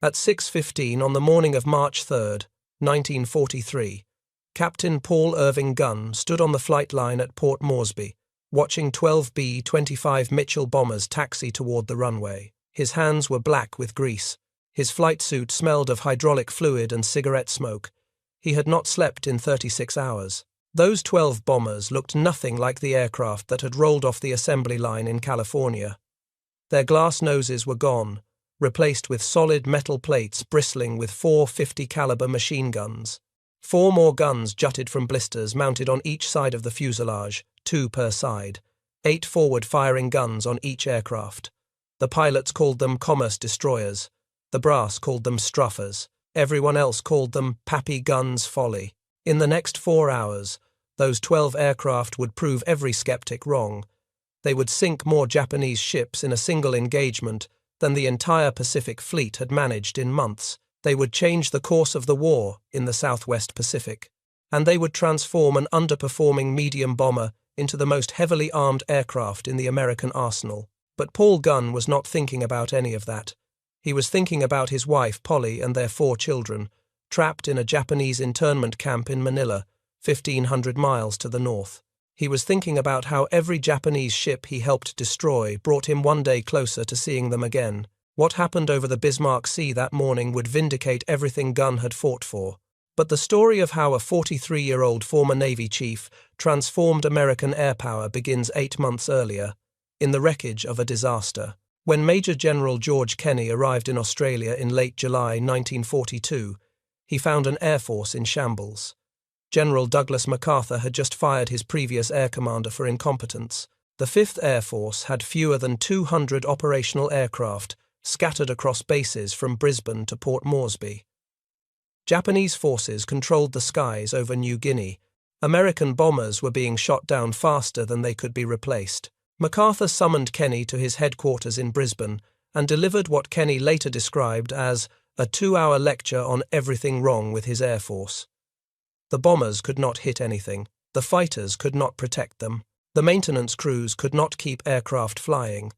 At 6:15 on the morning of March 3, 1943, Captain Paul Irving Gunn stood on the flight line at Port Moresby, watching 12 B-25 Mitchell bombers taxi toward the runway. His hands were black with grease. His flight suit smelled of hydraulic fluid and cigarette smoke. He had not slept in 36 hours. Those 12 bombers looked nothing like the aircraft that had rolled off the assembly line in California. Their glass noses were gone, replaced with solid metal plates bristling with 450 caliber machine guns. 4 more guns jutted from blisters mounted on each side of the fuselage, 2 per side. 8 forward-firing guns on each aircraft. The pilots called them commerce destroyers. The brass called them struffers. Everyone else called them Pappy Gunn's folly. In the next 4 hours, those 12 aircraft would prove every skeptic wrong. They would sink more Japanese ships in a single engagement than the entire Pacific Fleet had managed in months. They would change the course of the war in the Southwest Pacific. And they would transform an underperforming medium bomber into the most heavily armed aircraft in the American arsenal. But Paul Gunn was not thinking about any of that. He was thinking about his wife, Polly, and their 4 children, trapped in a Japanese internment camp in Manila, 1,500 miles to the north. He was thinking about how every Japanese ship he helped destroy brought him one day closer to seeing them again. What happened over the Bismarck Sea that morning would vindicate everything Gunn had fought for. But the story of how a 43-year-old former Navy chief transformed American air power begins 8 months earlier, in the wreckage of a disaster. When Major General George Kenney arrived in Australia in late July 1942, he found an air force in shambles. General Douglas MacArthur had just fired his previous air commander for incompetence. The 5th Air Force had fewer than 200 operational aircraft scattered across bases from Brisbane to Port Moresby. Japanese forces controlled the skies over New Guinea. American bombers were being shot down faster than they could be replaced. MacArthur summoned Kenney to his headquarters in Brisbane and delivered what Kenney later described as a 2-hour lecture on everything wrong with his air force. The bombers could not hit anything. The fighters could not protect them. The maintenance crews could not keep aircraft flying.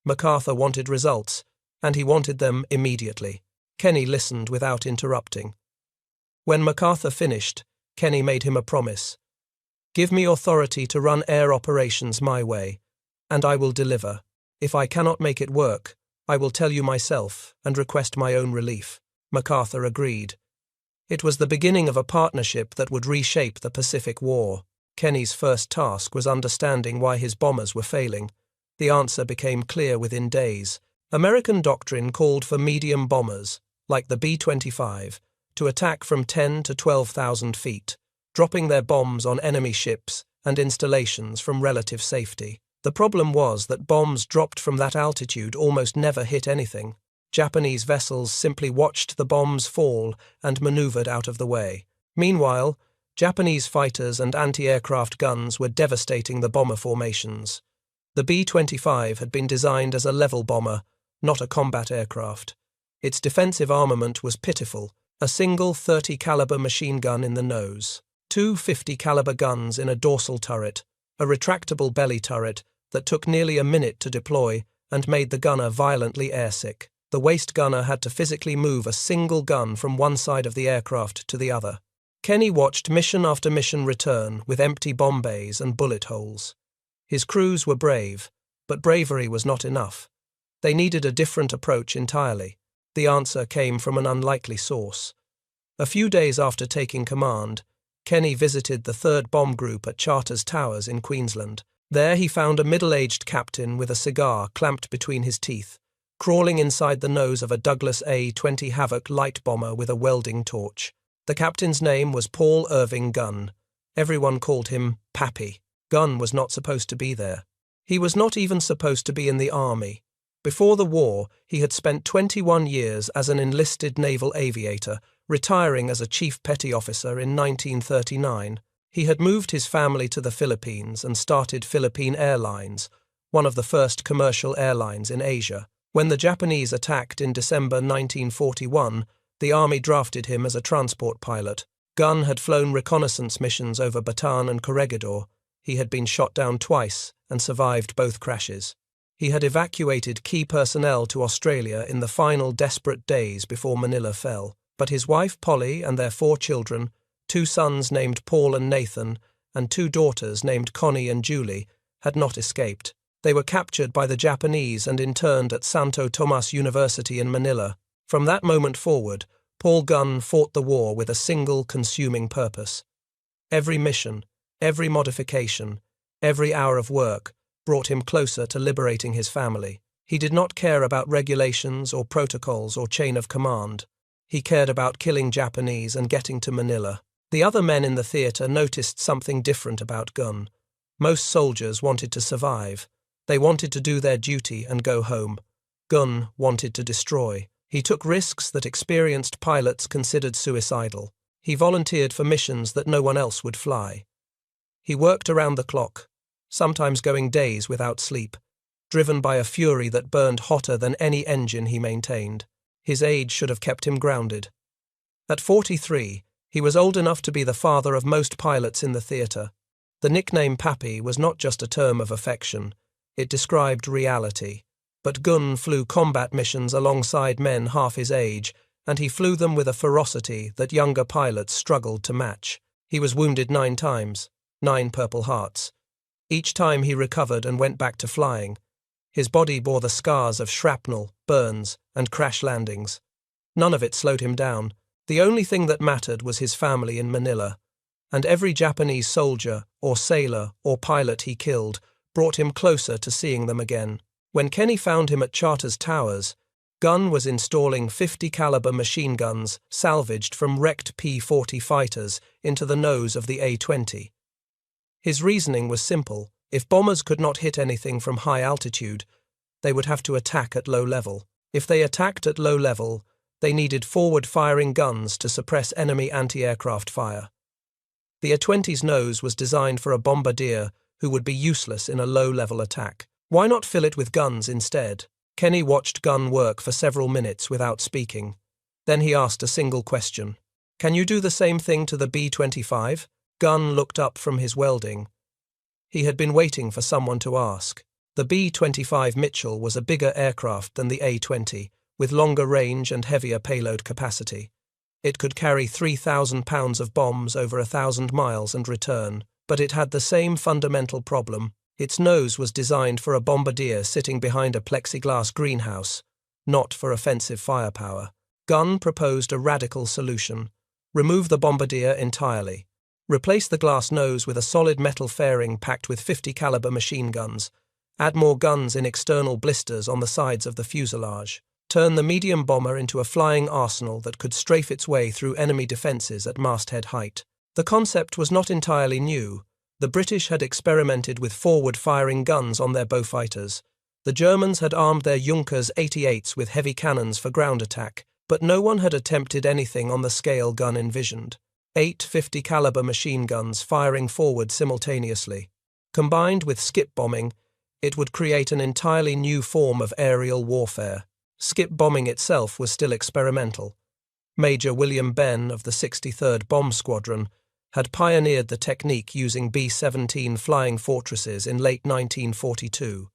MacArthur wanted results, and he wanted them immediately. Kenney listened without interrupting. When MacArthur finished, Kenney made him a promise. "Give me authority to run air operations my way, and I will deliver. If I cannot make it work, I will tell you myself and request my own relief." MacArthur agreed. It was the beginning of a partnership that would reshape the Pacific War. Kenney's first task was understanding why his bombers were failing. The answer became clear within days. American doctrine called for medium bombers, like the B-25, to attack from 10 to 12,000 feet, dropping their bombs on enemy ships and installations from relative safety. The problem was that bombs dropped from that altitude almost never hit anything. Japanese vessels simply watched the bombs fall and maneuvered out of the way. Meanwhile, Japanese fighters and anti-aircraft guns were devastating the bomber formations. The B-25 had been designed as a level bomber, not a combat aircraft. Its defensive armament was pitiful: a single 30 caliber machine gun in the nose, 2 50 caliber guns in a dorsal turret, a retractable belly turret that took nearly a minute to deploy and made the gunner violently airsick. The waist gunner had to physically move a single gun from one side of the aircraft to the other. Kenney watched mission after mission return with empty bomb bays and bullet holes. His crews were brave, but bravery was not enough. They needed a different approach entirely. The answer came from an unlikely source. A few days after taking command, Kenney visited the 3rd Bomb Group at Charters Towers in Queensland. There he found a middle-aged captain with a cigar clamped between his teeth, crawling inside the nose of a Douglas A-20 Havoc light bomber with a welding torch. The captain's name was Paul Irving Gunn. Everyone called him Pappy. Gunn was not supposed to be there. He was not even supposed to be in the army. Before the war, he had spent 21 years as an enlisted naval aviator, retiring as a chief petty officer in 1939. He had moved his family to the Philippines and started Philippine Airlines, one of the first commercial airlines in Asia. When the Japanese attacked in December 1941, the army drafted him as a transport pilot. Gunn had flown reconnaissance missions over Bataan and Corregidor. He had been shot down twice and survived both crashes. He had evacuated key personnel to Australia in the final desperate days before Manila fell, but his wife Polly and their 4 children, 2 sons named Paul and Nathan, and 2 daughters named Connie and Julie, had not escaped. They were captured by the Japanese and interned at Santo Tomas University in Manila. From that moment forward, Paul Gunn fought the war with a single consuming purpose. Every mission, every modification, every hour of work brought him closer to liberating his family. He did not care about regulations or protocols or chain of command. He cared about killing Japanese and getting to Manila. The other men in the theatre noticed something different about Gunn. Most soldiers wanted to survive. They wanted to do their duty and go home. Gunn wanted to destroy. He took risks that experienced pilots considered suicidal. He volunteered for missions that no one else would fly. He worked around the clock, sometimes going days without sleep, driven by a fury that burned hotter than any engine he maintained. His age should have kept him grounded. At 43, he was old enough to be the father of most pilots in the theatre. The nickname Pappy was not just a term of affection, it described reality. But Gunn flew combat missions alongside men half his age, and he flew them with a ferocity that younger pilots struggled to match. He was wounded 9 times, 9 Purple Hearts. Each time he recovered and went back to flying. His body bore the scars of shrapnel, burns, and crash landings. None of it slowed him down. The only thing that mattered was his family in Manila, and every Japanese soldier, or sailor, or pilot he killed brought him closer to seeing them again. When Kenny found him at Charters Towers, Gunn was installing 50-caliber machine guns salvaged from wrecked P-40 fighters into the nose of the A-20. His reasoning was simple. If bombers could not hit anything from high altitude, they would have to attack at low level. If they attacked at low level, they needed forward-firing guns to suppress enemy anti-aircraft fire. The A-20's nose was designed for a bombardier who would be useless in a low-level attack. Why not fill it with guns instead? Kenny watched Gunn work for several minutes without speaking. Then he asked a single question. "Can you do the same thing to the B-25? Gunn looked up from his welding. He had been waiting for someone to ask. The B-25 Mitchell was a bigger aircraft than the A-20, with longer range and heavier payload capacity. It could carry 3,000 pounds of bombs over 1,000 miles and return, but it had the same fundamental problem. Its nose was designed for a bombardier sitting behind a plexiglass greenhouse, not for offensive firepower. Gunn proposed a radical solution. Remove the bombardier entirely. Replace the glass nose with a solid metal fairing packed with 50-caliber machine guns. Add more guns in external blisters on the sides of the fuselage. Turn the medium bomber into a flying arsenal that could strafe its way through enemy defences at masthead height. The concept was not entirely new. The British had experimented with forward-firing guns on their Beaufighters. The Germans had armed their Junkers 88s with heavy cannons for ground attack, but no one had attempted anything on the scale Gunn envisioned. 8 50-caliber machine guns firing forward simultaneously. Combined with skip bombing, it would create an entirely new form of aerial warfare. Skip bombing itself was still experimental. Major William Benn of the 63rd Bomb Squadron had pioneered the technique using B-17 flying fortresses in late 1942.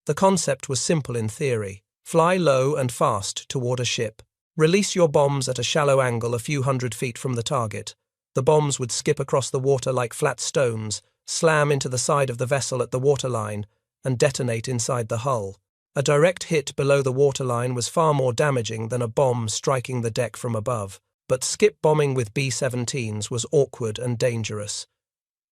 The concept was simple in theory. Fly low and fast toward a ship. Release your bombs at a shallow angle a few hundred feet from the target. The bombs would skip across the water like flat stones, slam into the side of the vessel at the waterline, and detonate inside the hull. A direct hit below the waterline was far more damaging than a bomb striking the deck from above. But skip bombing with B-17s was awkward and dangerous.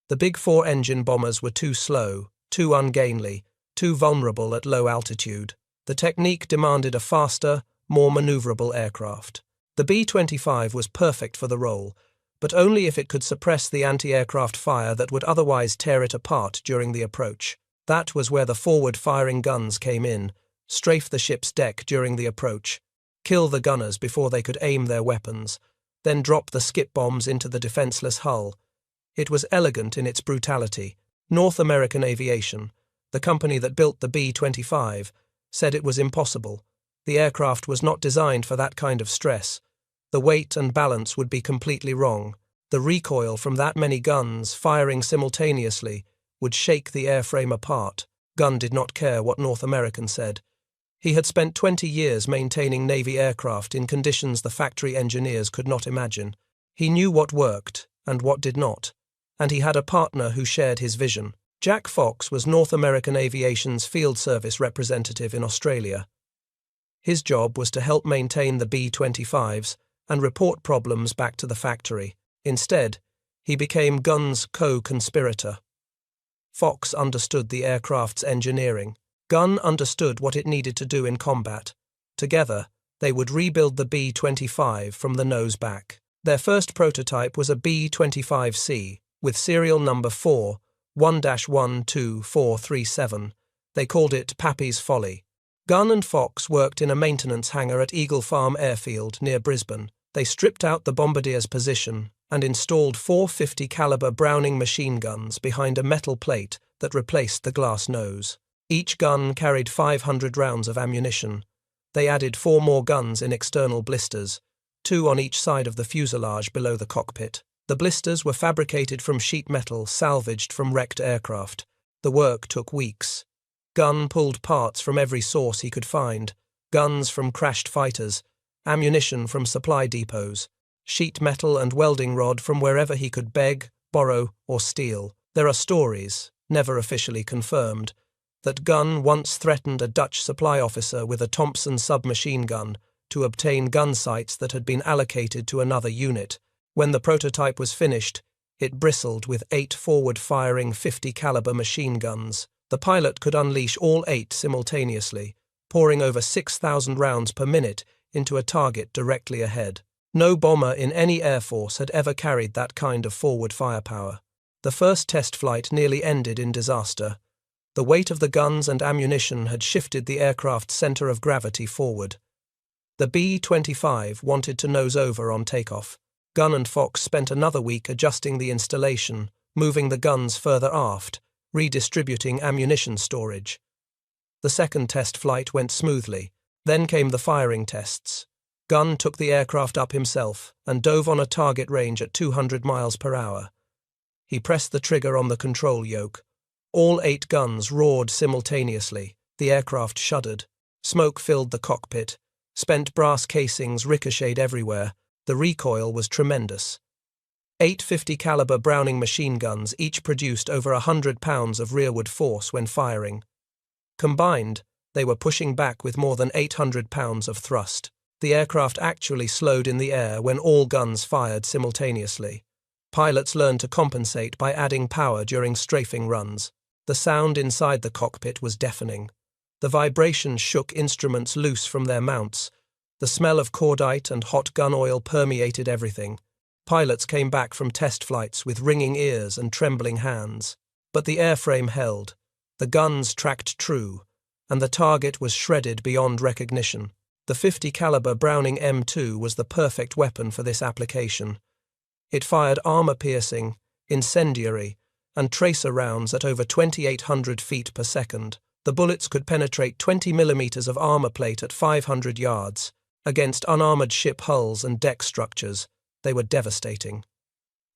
The big 4-engine bombers were too slow, too ungainly, too vulnerable at low altitude. The technique demanded a faster, more maneuverable aircraft. The B-25 was perfect for the role, but only if it could suppress the anti-aircraft fire that would otherwise tear it apart during the approach. That was where the forward-firing guns came in, strafe the ship's deck during the approach, kill the gunners before they could aim their weapons, then drop the skip bombs into the defenseless hull. It was elegant in its brutality. North American Aviation, the company that built the B-25, said it was impossible. The aircraft was not designed for that kind of stress. The weight and balance would be completely wrong. The recoil from that many guns firing simultaneously would shake the airframe apart. Gunn did not care what North Americans said. He had spent 20 years maintaining Navy aircraft in conditions the factory engineers could not imagine. He knew what worked and what did not, and he had a partner who shared his vision. Jack Fox was North American Aviation's field service representative in Australia. His job was to help maintain the B-25s and report problems back to the factory. Instead, he became Gunn's co-conspirator. Fox understood the aircraft's engineering. Gunn understood what it needed to do in combat. Together, they would rebuild the B-25 from the nose back. Their first prototype was a B-25C, with serial number 1-12437. They called it Pappy's Folly. Gunn and Fox worked in a maintenance hangar at Eagle Farm Airfield near Brisbane. They stripped out the bombardier's position and installed 450 caliber Browning machine guns behind a metal plate that replaced the glass nose. Each gun carried 500 rounds of ammunition. They added 4 more guns in external blisters, 2 on each side of the fuselage below the cockpit. The blisters were fabricated from sheet metal salvaged from wrecked aircraft. The work took weeks. Gunn pulled parts from every source he could find, guns from crashed fighters, ammunition from supply depots, sheet metal and welding rod from wherever he could beg, borrow, or steal. There are stories, never officially confirmed, that Gunn once threatened a Dutch supply officer with a Thompson submachine gun to obtain gun sights that had been allocated to another unit. When the prototype was finished, it bristled with 8 forward-firing 50 caliber machine guns. The pilot could unleash all 8 simultaneously, pouring over 6,000 rounds per minute into a target directly ahead. No bomber in any air force had ever carried that kind of forward firepower. The first test flight nearly ended in disaster. The weight of the guns and ammunition had shifted the aircraft's center of gravity forward. The B-25 wanted to nose over on takeoff. Gunn and Fox spent another week adjusting the installation, moving the guns further aft, redistributing ammunition storage. The second test flight went smoothly. Then came the firing tests. Gunn took the aircraft up himself and dove on a target range at 200 miles per hour. He pressed the trigger on the control yoke. All 8 guns roared simultaneously. The aircraft shuddered. Smoke filled the cockpit. Spent brass casings ricocheted everywhere. The recoil was tremendous. 8 50 caliber Browning machine guns each produced over 100 pounds of rearward force when firing. Combined, they were pushing back with more than 800 pounds of thrust. The aircraft actually slowed in the air when all guns fired simultaneously. Pilots learned to compensate by adding power during strafing runs. The sound inside the cockpit was deafening. The vibration shook instruments loose from their mounts. The smell of cordite and hot gun oil permeated everything. Pilots came back from test flights with ringing ears and trembling hands. But the airframe held. The guns tracked true, and the target was shredded beyond recognition. The 50 caliber Browning M2 was the perfect weapon for this application. It fired armor-piercing, incendiary, and tracer rounds at over 2,800 feet per second. The bullets could penetrate 20 millimeters of armor plate at 500 yards. Against unarmored ship hulls and deck structures, they were devastating.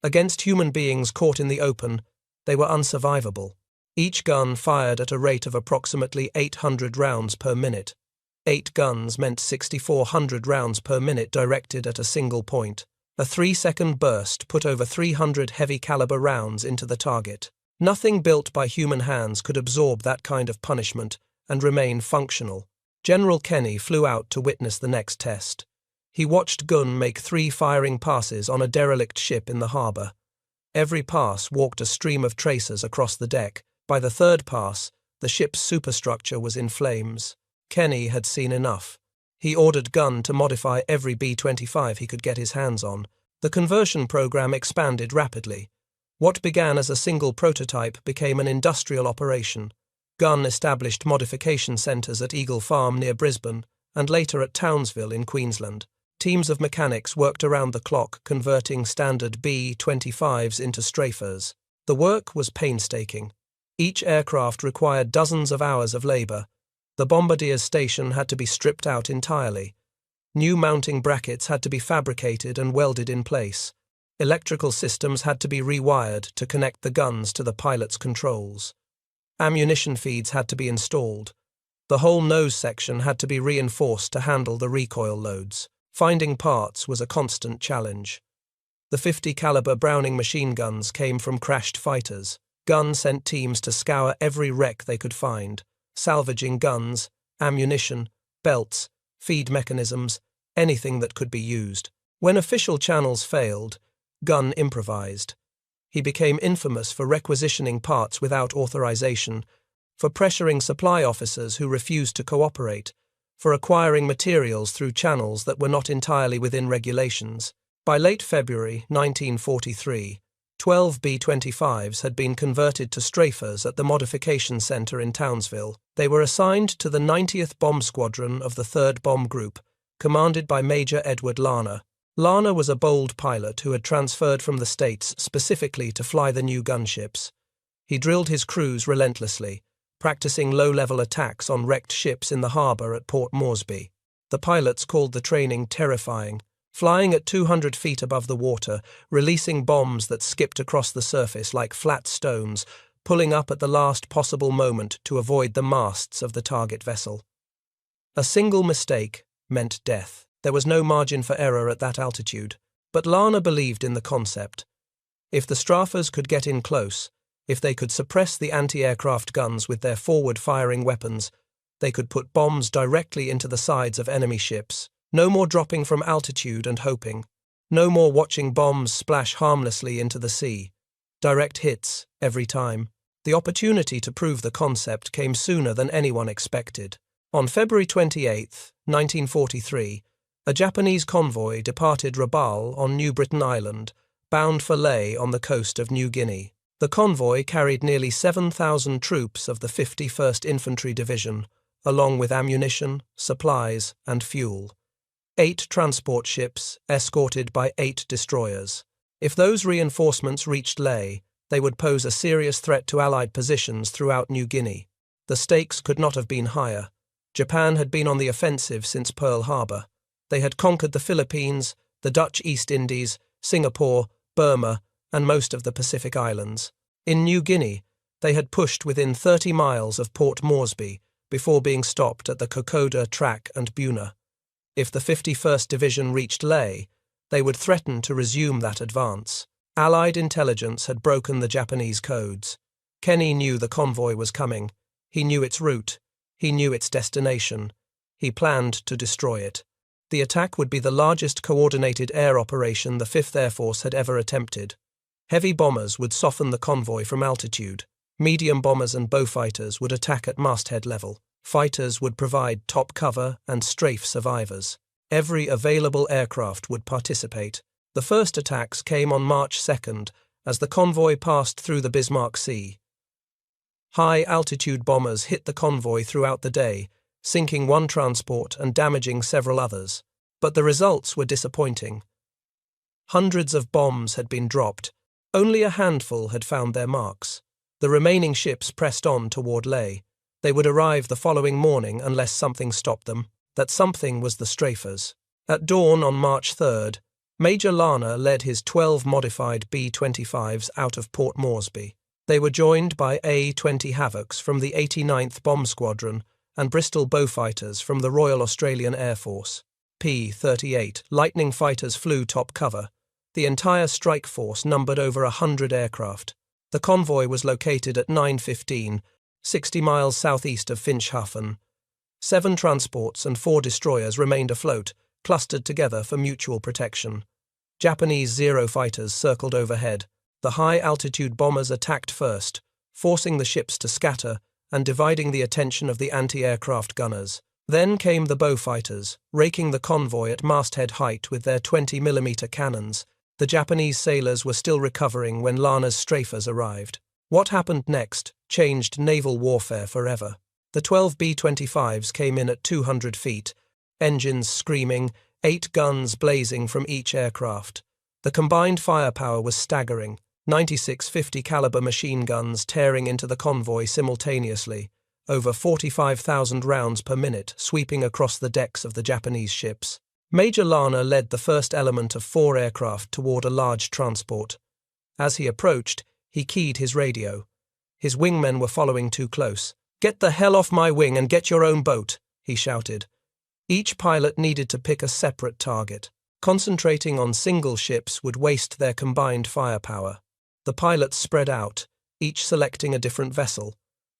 Against human beings caught in the open, they were unsurvivable. Each gun fired at a rate of approximately 800 rounds per minute. 8 guns meant 6,400 rounds per minute directed at a single point. A 3-second burst put over 300 heavy-caliber rounds into the target. Nothing built by human hands could absorb that kind of punishment and remain functional. General Kenny flew out to witness the next test. He watched Gunn make 3 firing passes on a derelict ship in the harbour. Every pass walked a stream of tracers across the deck. By the 3rd pass, the ship's superstructure was in flames. Kenny had seen enough. He ordered Gunn to modify every B-25 he could get his hands on. The conversion program expanded rapidly. What began as a single prototype became an industrial operation. Gunn established modification centres at Eagle Farm near Brisbane and later at Townsville in Queensland. Teams of mechanics worked around the clock converting standard B-25s into strafers. The work was painstaking. Each aircraft required dozens of hours of labour. The bombardier's station had to be stripped out entirely. New mounting brackets had to be fabricated and welded in place. Electrical systems had to be rewired to connect the guns to the pilot's controls. Ammunition feeds had to be installed. The whole nose section had to be reinforced to handle the recoil loads. Finding parts was a constant challenge. The 50 caliber Browning machine guns came from crashed fighters. Gun sent teams to scour every wreck they could find, salvaging guns, ammunition, belts, feed mechanisms, anything that could be used. When official channels failed, Gunn improvised. He became infamous for requisitioning parts without authorization, for pressuring supply officers who refused to cooperate, for acquiring materials through channels that were not entirely within regulations. By late February 1943, 12 B-25s had been converted to strafers at the Modification Center in Townsville. They were assigned to the 90th Bomb Squadron of the 3rd Bomb Group, commanded by Major Edward Larner. Larner was a bold pilot who had transferred from the States specifically to fly the new gunships. He drilled his crews relentlessly, practicing low-level attacks on wrecked ships in the harbor at Port Moresby. The pilots called the training terrifying, flying at 200 feet above the water, releasing bombs that skipped across the surface like flat stones, pulling up at the last possible moment to avoid the masts of the target vessel. A single mistake meant death. There was no margin for error at that altitude, but Larner believed in the concept. If the strafers could get in close, if they could suppress the anti-aircraft guns with their forward-firing weapons, they could put bombs directly into the sides of enemy ships. No more dropping from altitude and hoping. No more watching bombs splash harmlessly into the sea. Direct hits, every time. The opportunity to prove the concept came sooner than anyone expected. On February 28, 1943, a Japanese convoy departed Rabaul on New Britain Island, bound for Lae on the coast of New Guinea. The convoy carried nearly 7,000 troops of the 51st Infantry Division, along with ammunition, supplies, and fuel. 8 transport ships, escorted by 8 destroyers. If those reinforcements reached Lae, they would pose a serious threat to Allied positions throughout New Guinea. The stakes could not have been higher. Japan had been on the offensive since Pearl Harbor. They had conquered the Philippines, the Dutch East Indies, Singapore, Burma, and most of the Pacific Islands. In New Guinea, they had pushed within 30 miles of Port Moresby before being stopped at the Kokoda, Track, and Buna. If the 51st Division reached Lae, they would threaten to resume that advance. Allied intelligence had broken the Japanese codes. Kenny knew the convoy was coming. He knew its route. He knew its destination. He planned to destroy it. The attack would be the largest coordinated air operation the 5th Air Force had ever attempted. Heavy bombers would soften the convoy from altitude. Medium bombers and Beaufighters would attack at masthead level. Fighters would provide top cover and strafe survivors. Every available aircraft would participate. The first attacks came on March 2nd as the convoy passed through the Bismarck Sea. High-altitude bombers hit the convoy throughout the day, sinking one transport and damaging several others. But the results were disappointing. Hundreds of bombs had been dropped. Only a handful had found their marks. The remaining ships pressed on toward Lae. They would arrive the following morning unless something stopped them. That something was the strafers. At dawn on March 3rd, Major Larner led his 12 modified B-25s out of Port Moresby. They were joined by A-20 Havocs from the 89th Bomb Squadron and Bristol Beaufighters from the Royal Australian Air Force. P-38 Lightning fighters flew top cover. The entire strike force numbered over 100 aircraft. The convoy was located at 9:15, 60 miles southeast of Finschhafen. 7 transports and 4 destroyers remained afloat, clustered together for mutual protection. Japanese Zero fighters circled overhead. The high-altitude bombers attacked first, forcing the ships to scatter and dividing the attention of the anti-aircraft gunners. Then came the Beaufighters, raking the convoy at masthead height with their 20mm cannons. The Japanese sailors were still recovering when Larner's strafers arrived. What happened next changed naval warfare forever. The 12 B-25s came in at 200 feet, engines screaming, 8 guns blazing from each aircraft. The combined firepower was staggering, 96 50 caliber machine guns tearing into the convoy simultaneously, over 45,000 rounds per minute sweeping across the decks of the Japanese ships. Major Larner led the first element of 4 aircraft toward a large transport. As he approached, he keyed his radio. His wingmen were following too close. "Get the hell off my wing and get your own boat," he shouted. Each pilot needed to pick a separate target. Concentrating on single ships would waste their combined firepower. The pilots spread out, each selecting a different vessel.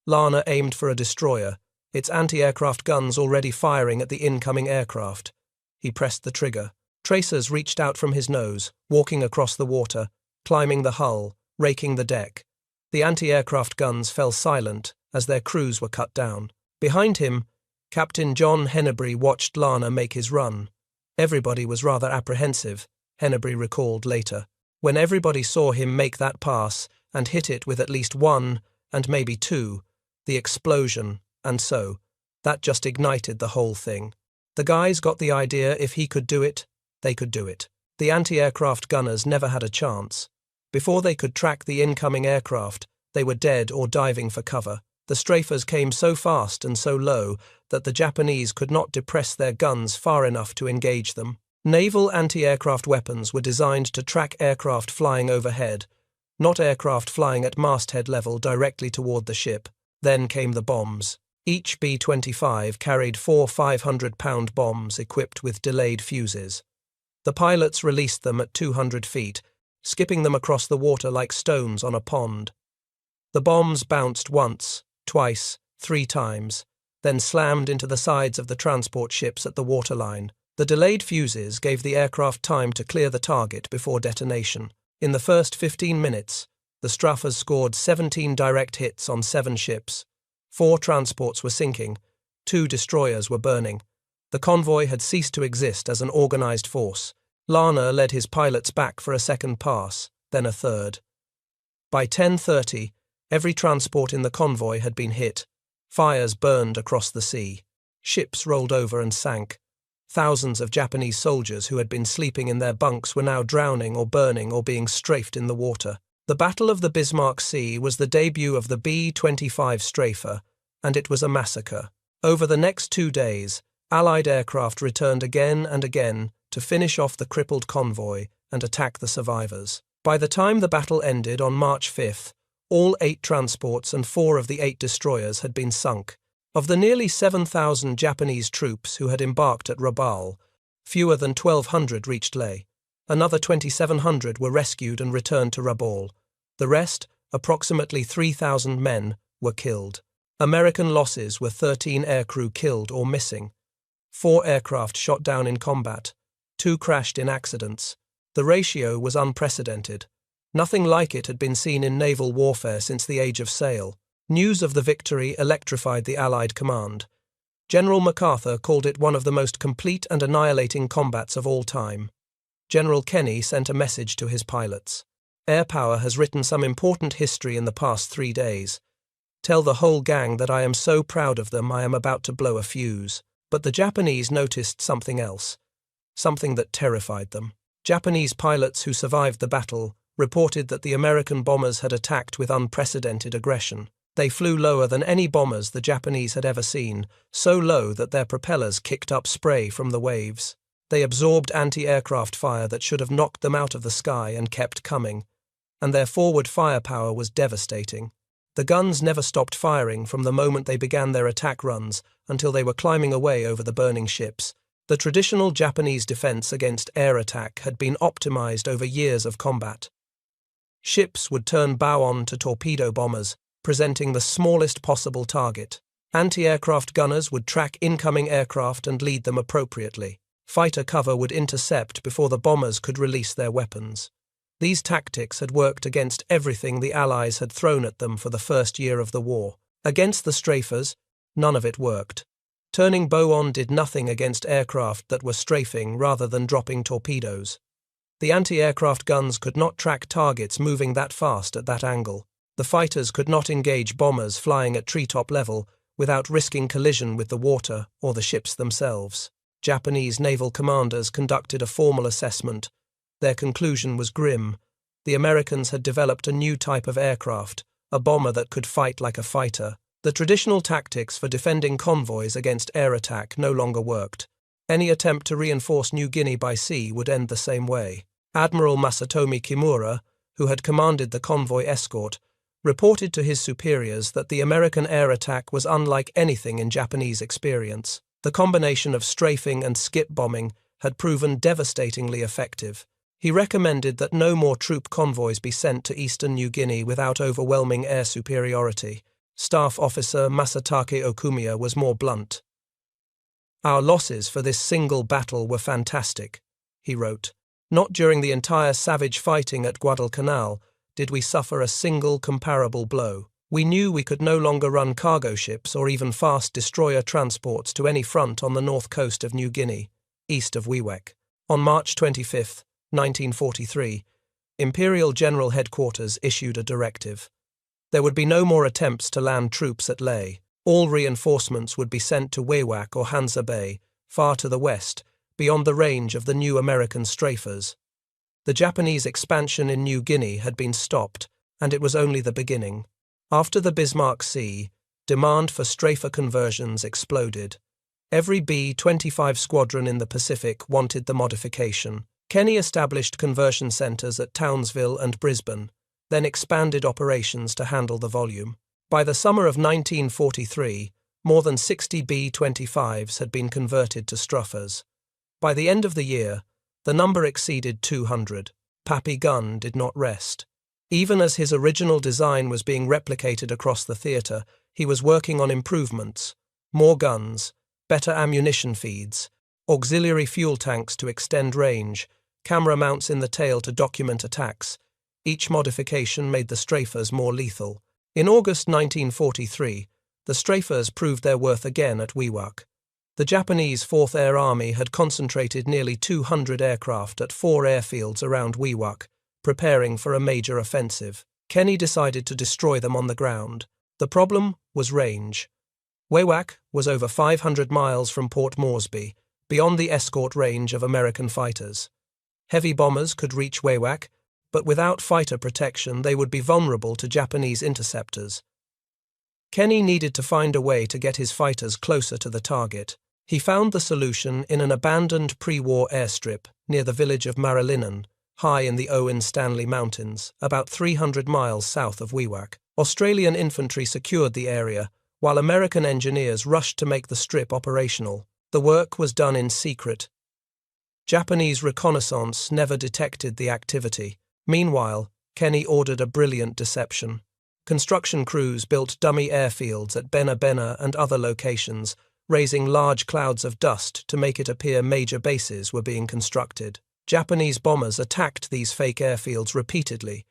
Lana aimed for a destroyer, its anti-aircraft guns already firing at the incoming aircraft. He pressed the trigger. Tracers reached out from his nose, walking across the water, climbing the hull, raking the deck. The anti-aircraft guns fell silent as their crews were cut down. Behind him, Captain John Hennebrey watched Lana make his run. Everybody was rather apprehensive, Hennebrey recalled later. When everybody saw him make that pass and hit it with at least one, and maybe two, the explosion, and so, that just ignited the whole thing. The guys got the idea if he could do it, they could do it. The anti-aircraft gunners never had a chance. Before they could track the incoming aircraft, they were dead or diving for cover. The strafers came so fast and so low that the Japanese could not depress their guns far enough to engage them. Naval anti-aircraft weapons were designed to track aircraft flying overhead, not aircraft flying at masthead level directly toward the ship. Then came the bombs. Each B-25 carried 4 500-pound bombs equipped with delayed fuses. The pilots released them at 200 feet, skipping them across the water like stones on a pond. The bombs bounced once, twice, 3 times, then slammed into the sides of the transport ships at the waterline. The delayed fuses gave the aircraft time to clear the target before detonation. In the first 15 minutes, the Strafers scored 17 direct hits on 7 ships. 4 transports were sinking, 2 destroyers were burning. The convoy had ceased to exist as an organized force. Lana led his pilots back for a second pass, then a third. By 10:30, every transport in the convoy had been hit. Fires burned across the sea. Ships rolled over and sank. Thousands of Japanese soldiers who had been sleeping in their bunks were now drowning or burning or being strafed in the water. The Battle of the Bismarck Sea was the debut of the B-25 Strafer, and it was a massacre. Over the next 2 days, Allied aircraft returned again and again to finish off the crippled convoy and attack the survivors. By the time the battle ended on March 5th, all 8 transports and 4 of the 8 destroyers had been sunk. Of the nearly 7,000 Japanese troops who had embarked at Rabaul, fewer than 1,200 reached Leh. Another 2,700 were rescued and returned to Rabaul. The rest, approximately 3,000 men, were killed. American losses were 13 aircrew killed or missing. 4 aircraft shot down in combat. 2 crashed in accidents. The ratio was unprecedented. Nothing like it had been seen in naval warfare since the Age of Sail. News of the victory electrified the Allied command. General MacArthur called it one of the most complete and annihilating combats of all time. General Kenny sent a message to his pilots. Air power has written some important history in the past 3 days. Tell the whole gang that I am so proud of them I am about to blow a fuse. But the Japanese noticed something else. Something that terrified them. Japanese pilots who survived the battle reported that the American bombers had attacked with unprecedented aggression. They flew lower than any bombers the Japanese had ever seen, so low that their propellers kicked up spray from the waves. They absorbed anti-aircraft fire that should have knocked them out of the sky and kept coming, and their forward firepower was devastating. The guns never stopped firing from the moment they began their attack runs until they were climbing away over the burning ships. The traditional Japanese defense against air attack had been optimized over years of combat. Ships would turn bow on to torpedo bombers, presenting the smallest possible target. Anti-aircraft gunners would track incoming aircraft and lead them appropriately. Fighter cover would intercept before the bombers could release their weapons. These tactics had worked against everything the Allies had thrown at them for the first year of the war. Against the strafers, none of it worked. Turning bow on did nothing against aircraft that were strafing rather than dropping torpedoes. The anti-aircraft guns could not track targets moving that fast at that angle. The fighters could not engage bombers flying at treetop level without risking collision with the water or the ships themselves. Japanese naval commanders conducted a formal assessment. Their conclusion was grim. The Americans had developed a new type of aircraft, a bomber that could fight like a fighter. The traditional tactics for defending convoys against air attack no longer worked. Any attempt to reinforce New Guinea by sea would end the same way. Admiral Masatomi Kimura, who had commanded the convoy escort, reported to his superiors that the American air attack was unlike anything in Japanese experience. The combination of strafing and skip bombing had proven devastatingly effective. He recommended that no more troop convoys be sent to eastern New Guinea without overwhelming air superiority. Staff Officer Masatake Okumiya was more blunt. "Our losses for this single battle were fantastic," he wrote. "Not during the entire savage fighting at Guadalcanal did we suffer a single comparable blow. We knew we could no longer run cargo ships or even fast destroyer transports to any front on the north coast of New Guinea, east of Wewak." On March 25, 1943, Imperial General Headquarters issued a directive. There would be no more attempts to land troops at Leh. All reinforcements would be sent to Wewak or Hansa Bay, far to the west, beyond the range of the new American strafers. The Japanese expansion in New Guinea had been stopped, and it was only the beginning. After the Bismarck Sea, demand for strafer conversions exploded. Every B-25 squadron in the Pacific wanted the modification. Kenny established conversion centers at Townsville and Brisbane, then expanded operations to handle the volume. By the summer of 1943, more than 60 B-25s had been converted to strafers. By the end of the year, the number exceeded 200. Pappy Gunn did not rest. Even as his original design was being replicated across the theatre, he was working on improvements: more guns, better ammunition feeds, auxiliary fuel tanks to extend range, camera mounts in the tail to document attacks. Each modification made the strafers more lethal. In August 1943, the strafers proved their worth again at Wewak. The Japanese 4th Air Army had concentrated nearly 200 aircraft at 4 airfields around Wewak, preparing for a major offensive. Kenny decided to destroy them on the ground. The problem was range. Wewak was over 500 miles from Port Moresby, beyond the escort range of American fighters. Heavy bombers could reach Wewak, but without fighter protection they would be vulnerable to Japanese interceptors. Kenny needed to find a way to get his fighters closer to the target. He found the solution in an abandoned pre-war airstrip near the village of Marilinan, high in the Owen Stanley Mountains, about 300 miles south of Wewak. Australian infantry secured the area, while American engineers rushed to make the strip operational. The work was done in secret. Japanese reconnaissance never detected the activity. Meanwhile, Kenny ordered a brilliant deception. Construction crews built dummy airfields at Bena Bena and other locations, raising large clouds of dust to make it appear major bases were being constructed. Japanese bombers attacked these fake airfields repeatedly.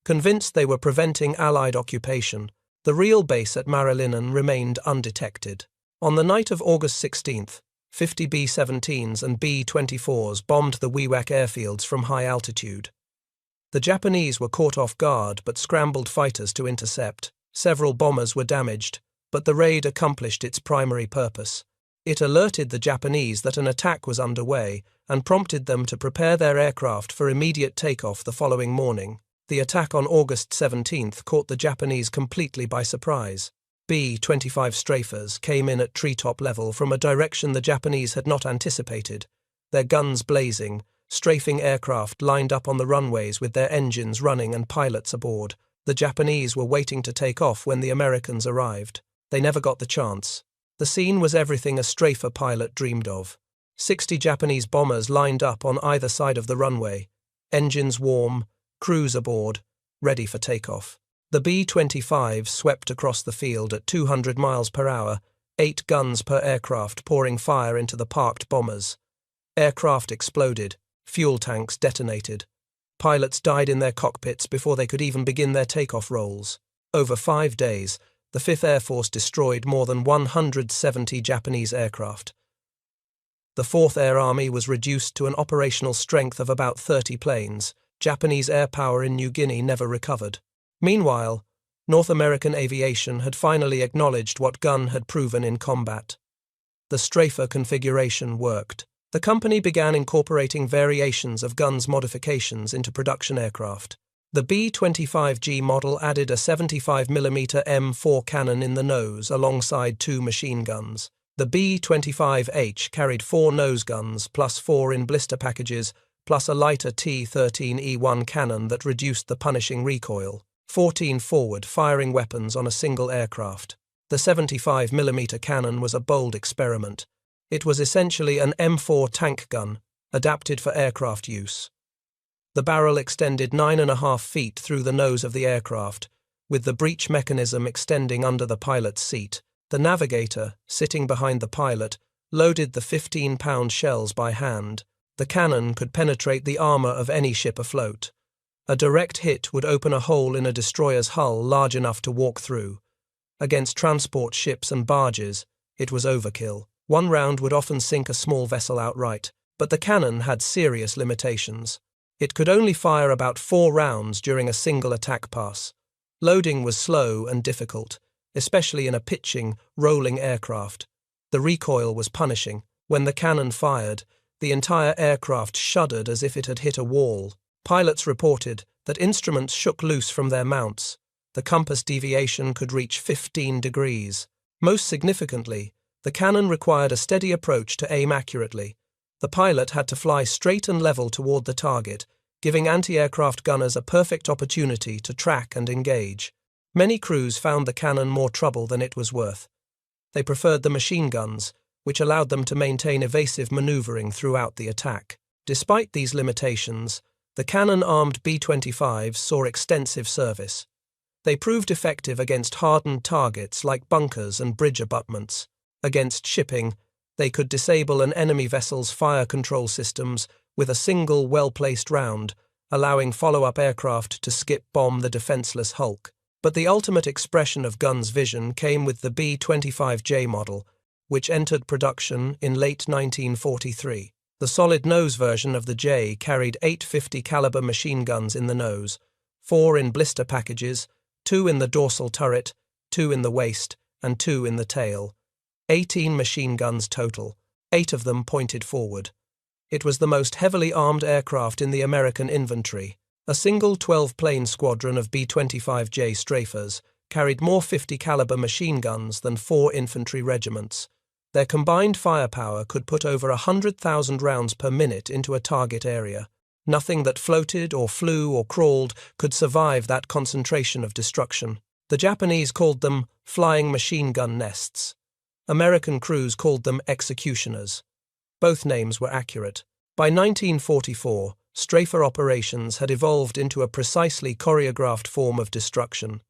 Convinced they were preventing Allied occupation, the real base at Marilinan remained undetected. On the night of August 16th, 50 B-17s and B-24s bombed the Wewak airfields from high altitude. The Japanese were caught off guard but scrambled fighters to intercept. Several bombers were damaged, but the raid accomplished its primary purpose. It alerted the Japanese that an attack was underway and prompted them to prepare their aircraft for immediate takeoff the following morning. The attack on August 17th caught the Japanese completely by surprise. B-25 strafers came in at treetop level from a direction the Japanese had not anticipated, their guns blazing, strafing aircraft lined up on the runways with their engines running and pilots aboard. The Japanese were waiting to take off when the Americans arrived. They never got the chance. The scene was everything a strafer pilot dreamed of. 60 Japanese bombers lined up on either side of the runway, engines warm, crews aboard, ready for takeoff. The B-25 swept across the field at 200 miles per hour, 8 guns per aircraft pouring fire into the parked bombers. Aircraft exploded, fuel tanks detonated. Pilots died in their cockpits before they could even begin their takeoff rolls. Over 5 days, the 5th Air Force destroyed more than 170 Japanese aircraft. The 4th Air Army was reduced to an operational strength of about 30 planes. Japanese air power in New Guinea never recovered. Meanwhile, North American aviation had finally acknowledged what Gunn had proven in combat. The strafer configuration worked. The company began incorporating variations of Gunn's modifications into production aircraft. The B-25G model added a 75mm M4 cannon in the nose alongside 2 machine guns. The B-25H carried 4 nose guns plus 4 in blister packages plus a lighter T-13E1 cannon that reduced the punishing recoil. 14 forward-firing weapons on a single aircraft. The 75mm cannon was a bold experiment. It was essentially an M4 tank gun, adapted for aircraft use. The barrel extended 9.5 feet through the nose of the aircraft, with the breech mechanism extending under the pilot's seat. The navigator, sitting behind the pilot, loaded the 15-pound shells by hand. The cannon could penetrate the armor of any ship afloat. A direct hit would open a hole in a destroyer's hull large enough to walk through. Against transport ships and barges, it was overkill. One round would often sink a small vessel outright, but the cannon had serious limitations. It could only fire about 4 rounds during a single attack pass. Loading was slow and difficult, especially in a pitching, rolling aircraft. The recoil was punishing. When the cannon fired, the entire aircraft shuddered as if it had hit a wall. Pilots reported that instruments shook loose from their mounts. The compass deviation could reach 15 degrees. Most significantly, the cannon required a steady approach to aim accurately. The pilot had to fly straight and level toward the target, giving anti-aircraft gunners a perfect opportunity to track and engage. Many crews found the cannon more trouble than it was worth. They preferred the machine guns, which allowed them to maintain evasive maneuvering throughout the attack. Despite these limitations, the cannon-armed B-25s saw extensive service. They proved effective against hardened targets like bunkers and bridge abutments. Against shipping, they could disable an enemy vessel's fire control systems with a single well-placed round, allowing follow-up aircraft to skip-bomb the defenseless hulk. But the ultimate expression of Gunn's vision came with the B-25J model, which entered production in late 1943. The solid-nose version of the J carried 8 50-caliber machine guns in the nose, 4 in blister packages, 2 in the dorsal turret, 2 in the waist, and 2 in the tail. 18 machine guns total, 8 of them pointed forward. It was the most heavily armed aircraft in the American inventory. A single 12-plane squadron of B-25J strafers carried more 50-caliber machine guns than 4 infantry regiments. Their combined firepower could put over 100,000 rounds per minute into a target area. Nothing that floated or flew or crawled could survive that concentration of destruction. The Japanese called them flying machine gun nests. American crews called them executioners. Both names were accurate. By 1944, strafer operations had evolved into a precisely choreographed form of destruction.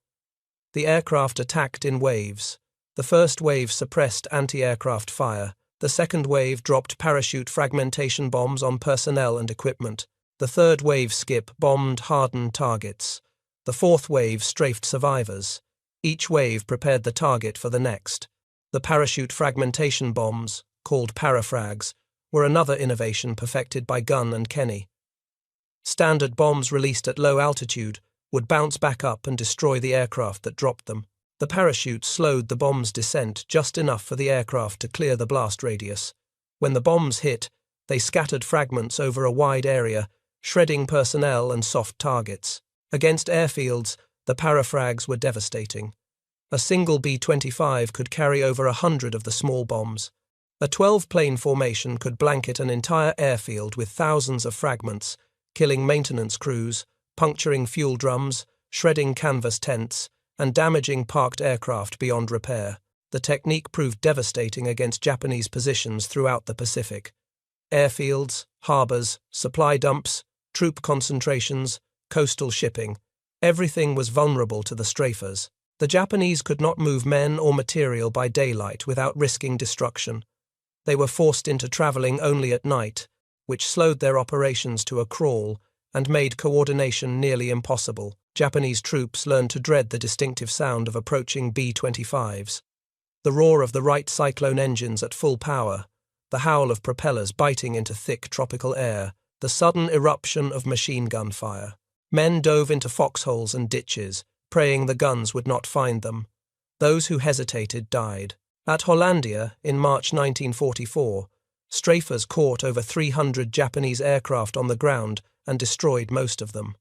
The aircraft attacked in waves. The first wave suppressed anti-aircraft fire. The second wave dropped parachute fragmentation bombs on personnel and equipment. The third wave skip bombed hardened targets. The fourth wave strafed survivors. Each wave prepared the target for the next. The parachute fragmentation bombs, called parafrags, were another innovation perfected by Gunn and Kenny. Standard bombs released at low altitude would bounce back up and destroy the aircraft that dropped them. The parachute slowed the bomb's descent just enough for the aircraft to clear the blast radius. When the bombs hit, they scattered fragments over a wide area, shredding personnel and soft targets. Against airfields, the parafrags were devastating. A single B-25 could carry over 100 of the small bombs. A 12-plane formation could blanket an entire airfield with thousands of fragments, killing maintenance crews, puncturing fuel drums, shredding canvas tents, and damaging parked aircraft beyond repair. The technique proved devastating against Japanese positions throughout the Pacific. Airfields, harbors, supply dumps, troop concentrations, coastal shipping. Everything was vulnerable to the strafers. The Japanese could not move men or material by daylight without risking destruction. They were forced into traveling only at night, which slowed their operations to a crawl and made coordination nearly impossible. Japanese troops learned to dread the distinctive sound of approaching B-25s. The roar of the Wright Cyclone engines at full power, the howl of propellers biting into thick tropical air, the sudden eruption of machine gun fire. Men dove into foxholes and ditches, praying the guns would not find them. Those who hesitated died. At Hollandia, in March 1944, strafers caught over 300 Japanese aircraft on the ground and destroyed most of them.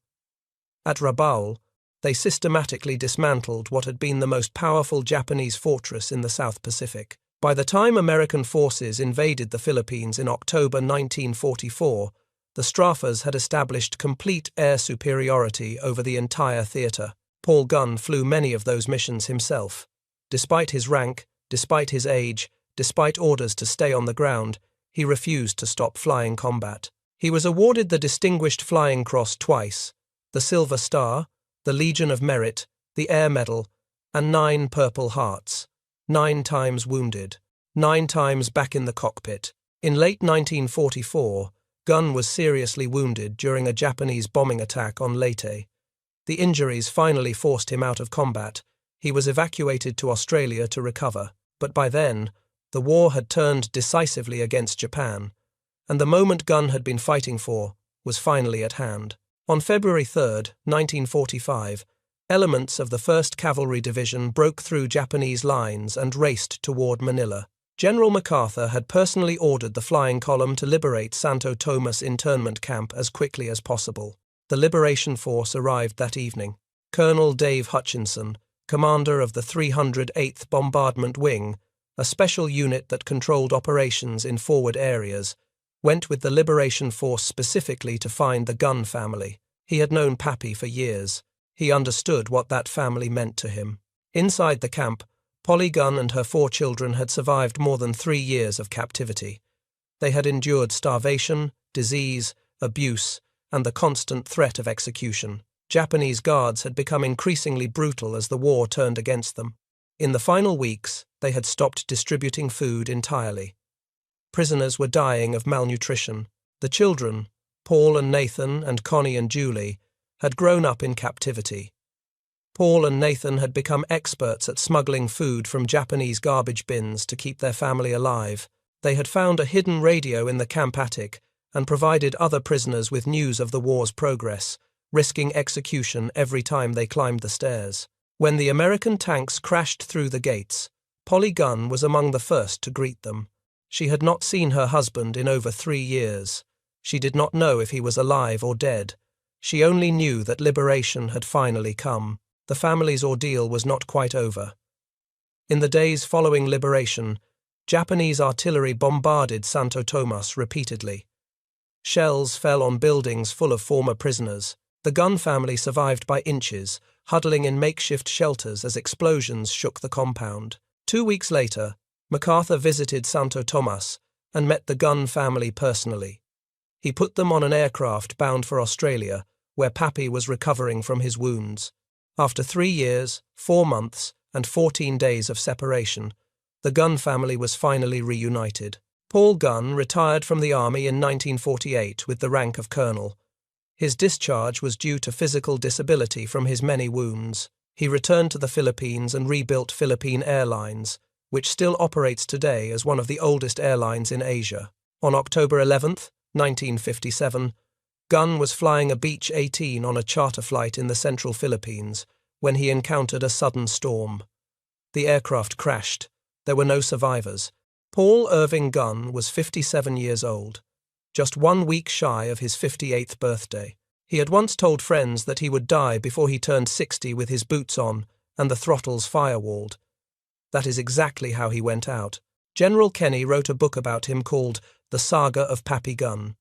At Rabaul, they systematically dismantled what had been the most powerful Japanese fortress in the South Pacific. By the time American forces invaded the Philippines in October 1944, the strafers had established complete air superiority over the entire theater. Paul Gunn flew many of those missions himself. Despite his rank, despite his age, despite orders to stay on the ground, he refused to stop flying combat. He was awarded the Distinguished Flying Cross twice, the Silver Star, the Legion of Merit, the Air Medal, and 9 Purple Hearts. 9 times wounded, 9 times back in the cockpit. In late 1944, Gunn was seriously wounded during a Japanese bombing attack on Leyte. The injuries finally forced him out of combat. He was evacuated to Australia to recover, but by then, the war had turned decisively against Japan, and the moment Gunn had been fighting for was finally at hand. On February 3, 1945, elements of the 1st Cavalry Division broke through Japanese lines and raced toward Manila. General MacArthur had personally ordered the flying column to liberate Santo Tomas internment camp as quickly as possible. The Liberation Force arrived that evening. Colonel Dave Hutchinson, commander of the 308th Bombardment Wing, a special unit that controlled operations in forward areas, went with the Liberation Force specifically to find the Gunn family. He had known Pappy for years. He understood what that family meant to him. Inside the camp, Polly Gunn and her 4 children had survived more than 3 years of captivity. They had endured starvation, disease, abuse, and the constant threat of execution. Japanese guards had become increasingly brutal as the war turned against them. In the final weeks, they had stopped distributing food entirely. Prisoners were dying of malnutrition. The children, Paul and Nathan and Connie and Julie, had grown up in captivity. Paul and Nathan had become experts at smuggling food from Japanese garbage bins to keep their family alive. They had found a hidden radio in the camp attic and provided other prisoners with news of the war's progress, risking execution every time they climbed the stairs. When the American tanks crashed through the gates, Polly Gunn was among the first to greet them. She had not seen her husband in over 3 years. She did not know if he was alive or dead. She only knew that liberation had finally come. The family's ordeal was not quite over. In the days following liberation, Japanese artillery bombarded Santo Tomas repeatedly. Shells fell on buildings full of former prisoners. The Gunn family survived by inches, huddling in makeshift shelters as explosions shook the compound. 2 weeks later, MacArthur visited Santo Tomas and met the Gunn family personally. He put them on an aircraft bound for Australia, where Pappy was recovering from his wounds. After 3 years, 4 months, and 14 days of separation, the Gunn family was finally reunited. Paul Gunn retired from the army in 1948 with the rank of colonel. His discharge was due to physical disability from his many wounds. He returned to the Philippines and rebuilt Philippine Airlines, which still operates today as one of the oldest airlines in Asia. On October 11, 1957, Gunn was flying a Beech 18 on a charter flight in the central Philippines when he encountered a sudden storm. The aircraft crashed. There were no survivors. Paul Irving Gunn was 57 years old, just 1 week shy of his 58th birthday. He had once told friends that he would die before he turned 60 with his boots on and the throttles firewalled. That is exactly how he went out. General Kenny wrote a book about him called The Saga of Pappy Gunn.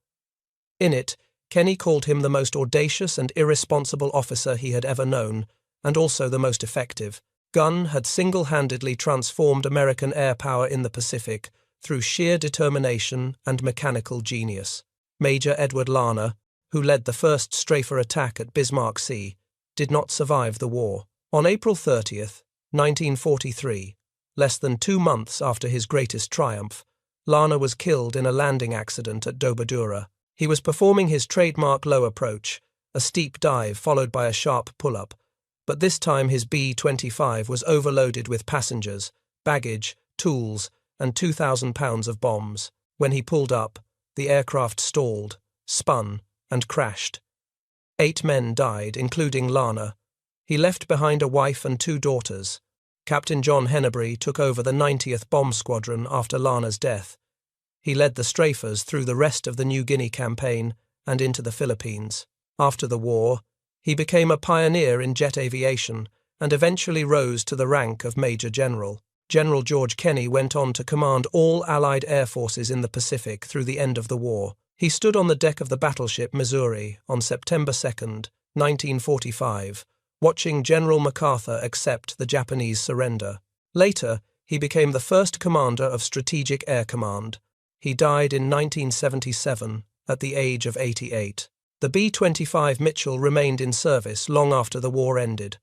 In it, Kenny called him the most audacious and irresponsible officer he had ever known, and also the most effective. Gunn had single-handedly transformed American air power in the Pacific through sheer determination and mechanical genius. Major Edward Larner, who led the first strafer attack at Bismarck Sea, did not survive the war. On April 30th, 1943, less than 2 months after his greatest triumph, Larner was killed in a landing accident at Dobadura. He was performing his trademark low approach, a steep dive followed by a sharp pull-up, but this time his B-25 was overloaded with passengers, baggage, tools, and 2,000 pounds of bombs. When he pulled up, the aircraft stalled, spun, and crashed. 8 men died, including Larner. He left behind a wife and 2 daughters. Captain John Hennebury took over the 90th Bomb Squadron after Larner's death. He led the strafers through the rest of the New Guinea campaign and into the Philippines. After the war, he became a pioneer in jet aviation and eventually rose to the rank of Major General. General George Kenny went on to command all Allied air forces in the Pacific through the end of the war. He stood on the deck of the battleship Missouri on September 2, 1945, watching General MacArthur accept the Japanese surrender. Later, he became the first commander of Strategic Air Command. He died in 1977 at the age of 88. The B-25 Mitchell remained in service long after the war ended.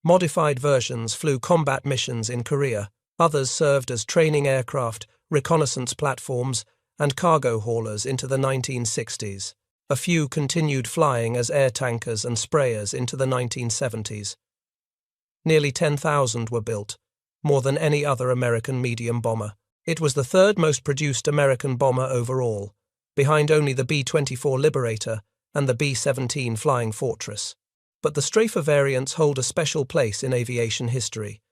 Modified versions flew combat missions in Korea. Others served as training aircraft, reconnaissance platforms, and cargo haulers into the 1960s. A few continued flying as air tankers and sprayers into the 1970s. Nearly 10,000 were built, more than any other American medium bomber. It was the third most produced American bomber overall, behind only the B-24 Liberator and the B-17 Flying Fortress. But the Strafer variants hold a special place in aviation history.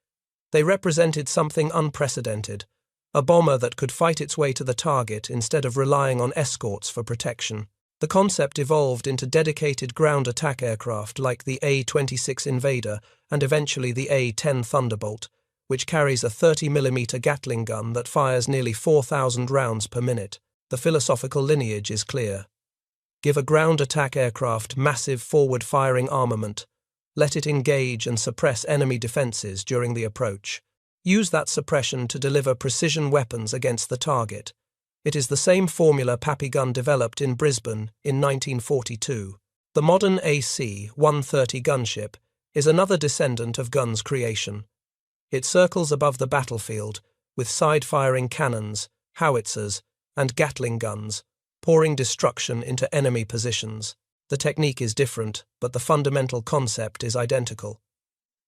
They represented something unprecedented, a bomber that could fight its way to the target instead of relying on escorts for protection. The concept evolved into dedicated ground attack aircraft like the A-26 Invader and eventually the A-10 Thunderbolt, which carries a 30mm Gatling gun that fires nearly 4,000 rounds per minute. The philosophical lineage is clear. Give a ground attack aircraft massive forward-firing armament. Let it engage and suppress enemy defenses during the approach. Use that suppression to deliver precision weapons against the target. It is the same formula Papillon developed in Brisbane in 1942. The modern AC-130 gunship is another descendant of Gunn's creation. It circles above the battlefield with side-firing cannons, howitzers, and Gatling guns, pouring destruction into enemy positions. The technique is different, but the fundamental concept is identical.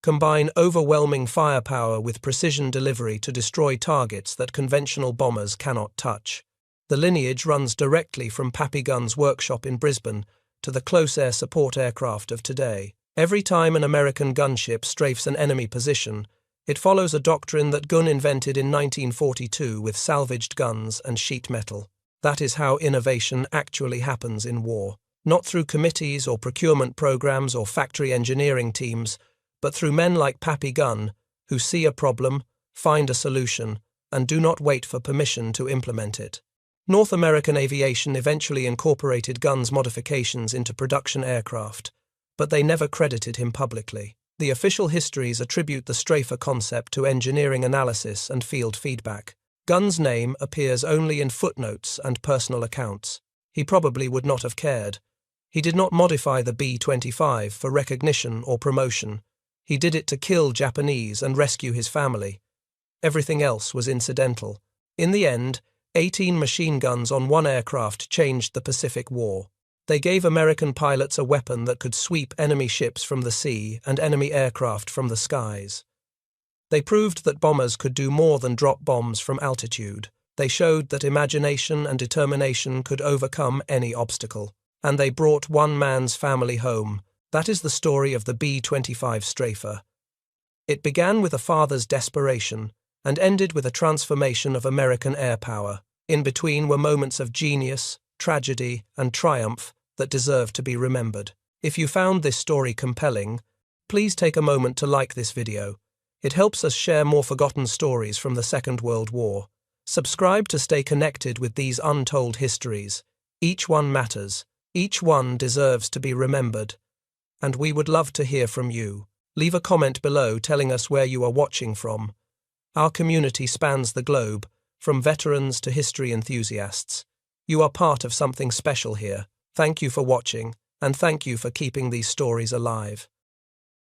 Combine overwhelming firepower with precision delivery to destroy targets that conventional bombers cannot touch. The lineage runs directly from Papillon's workshop in Brisbane to the close air support aircraft of today. Every time an American gunship strafes an enemy position, it follows a doctrine that Gunn invented in 1942 with salvaged guns and sheet metal. That is how innovation actually happens in war. Not through committees or procurement programs or factory engineering teams, but through men like Papillon, who see a problem, find a solution, and do not wait for permission to implement it. North American aviation eventually incorporated Gunn's modifications into production aircraft, but they never credited him publicly. The official histories attribute the Strafer concept to engineering analysis and field feedback. Gunn's name appears only in footnotes and personal accounts. He probably would not have cared. He did not modify the B-25 for recognition or promotion. He did it to kill Japanese and rescue his family. Everything else was incidental. In the end, 18 machine guns on one aircraft changed the Pacific War. They gave American pilots a weapon that could sweep enemy ships from the sea and enemy aircraft from the skies. They proved that bombers could do more than drop bombs from altitude. They showed that imagination and determination could overcome any obstacle. And they brought one man's family home. That is the story of the B-25 Strafer. It began with a father's desperation and ended with a transformation of American air power. In between were moments of genius, tragedy, and triumph that deserve to be remembered. If you found this story compelling, please take a moment to like this video. It helps us share more forgotten stories from the Second World War. Subscribe to stay connected with these untold histories. Each one matters. Each one deserves to be remembered. And we would love to hear from you. Leave a comment below telling us where you are watching from. Our community spans the globe, from veterans to history enthusiasts. You are part of something special here. Thank you for watching, and thank you for keeping these stories alive.